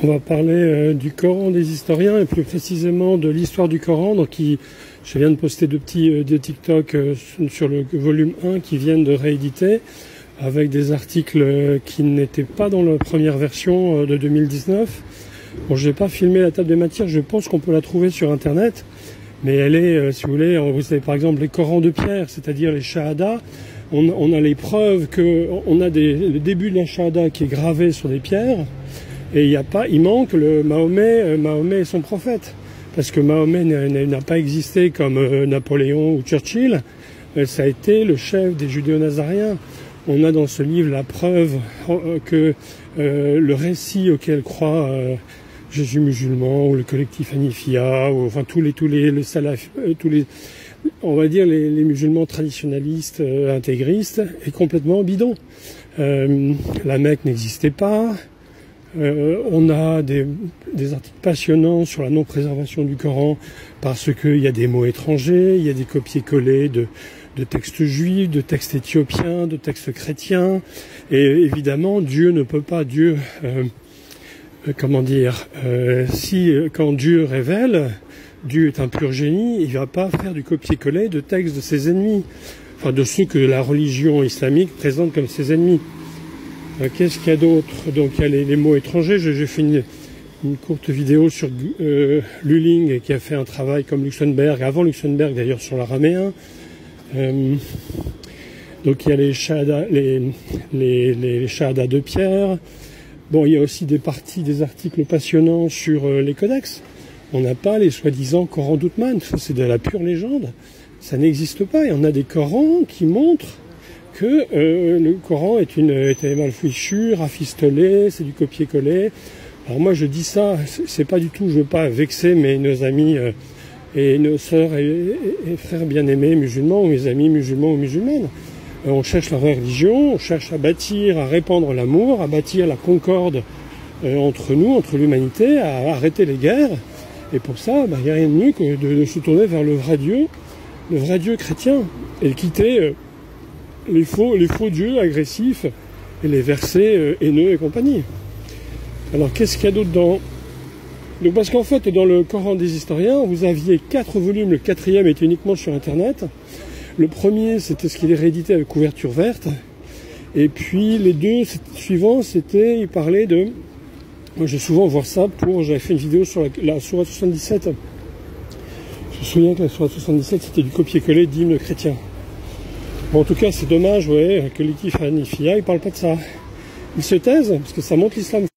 On va parler du Coran des historiens et plus précisément de l'histoire du Coran. Donc, je viens de poster deux TikTok sur le volume 1 qui viennent de rééditer avec des articles qui n'étaient pas dans la première version de 2019. Bon, je n'ai pas filmé la table des matières, je pense qu'on peut la trouver sur Internet, mais elle est, si vous voulez, vous savez par exemple les Corans de pierre, c'est-à-dire les Shahadas. On a les preuves qu'on a le début de la Shahada qui est gravé sur des pierres. Et il manque le Mahomet et son prophète. Parce que Mahomet n'a pas existé comme Napoléon ou Churchill. Ça a été le chef des judéo-nazariens. On a dans ce livre la preuve que le récit auquel croit Jésus musulman ou le collectif Hanifia, ou enfin tous les salaf, on va dire les musulmans traditionnalistes, intégristes, est complètement bidon. La Mecque n'existait pas. On a des articles passionnants sur la non-préservation du Coran parce qu'il y a des mots étrangers, il y a des copier-coller de textes juifs, de textes éthiopiens, de textes chrétiens. Et évidemment, Dieu ne peut pas, quand Dieu révèle, Dieu est un pur génie, il ne va pas faire du copier-coller de textes de ses ennemis, enfin de ceux que la religion islamique présente comme ses ennemis. Qu'est-ce qu'il y a d'autre? Donc il y a les mots étrangers. J'ai fait une courte vidéo sur Lulling qui a fait un travail comme Luxembourg, avant Luxembourg d'ailleurs sur l'araméen. Donc il y a les Shahadas de pierre. Bon, il y a aussi des articles passionnants sur les codex. On n'a pas les soi-disant Corans d'Othman, ça c'est de la pure légende. Ça n'existe pas. Il y en a des Corans qui montrent que le Coran était mal fichu, rafistolé, c'est du copier-coller. Alors moi je dis ça, c'est pas du tout, je veux pas vexer nos amis et nos sœurs et frères bien-aimés musulmans, ou mes amis musulmans ou musulmanes. On cherche la vraie religion, on cherche à bâtir, à répandre l'amour, à bâtir la concorde entre nous, entre l'humanité, à arrêter les guerres. Et pour ça, il n'y a rien de mieux que de se tourner vers le vrai Dieu chrétien, et de quitter les faux dieux agressifs et les versets haineux et compagnie. Alors qu'est-ce qu'il y a d'autre dedans? Donc parce qu'en fait dans le Coran des historiens vous aviez 4 volumes, le 4e était uniquement sur Internet. Le premier c'était ce qu'il est réédité avec couverture verte, et puis les deux suivants il parlait de, moi je vais souvent voir ça j'avais fait une vidéo sur la sourate 77. Je me souviens que la sourate 77 c'était du copier-coller d'hymnes chrétiens. Bon, en tout cas, c'est dommage, que l'équipe Hanifia, il parle pas de ça. Ils se taisent, parce que ça montre l'islam.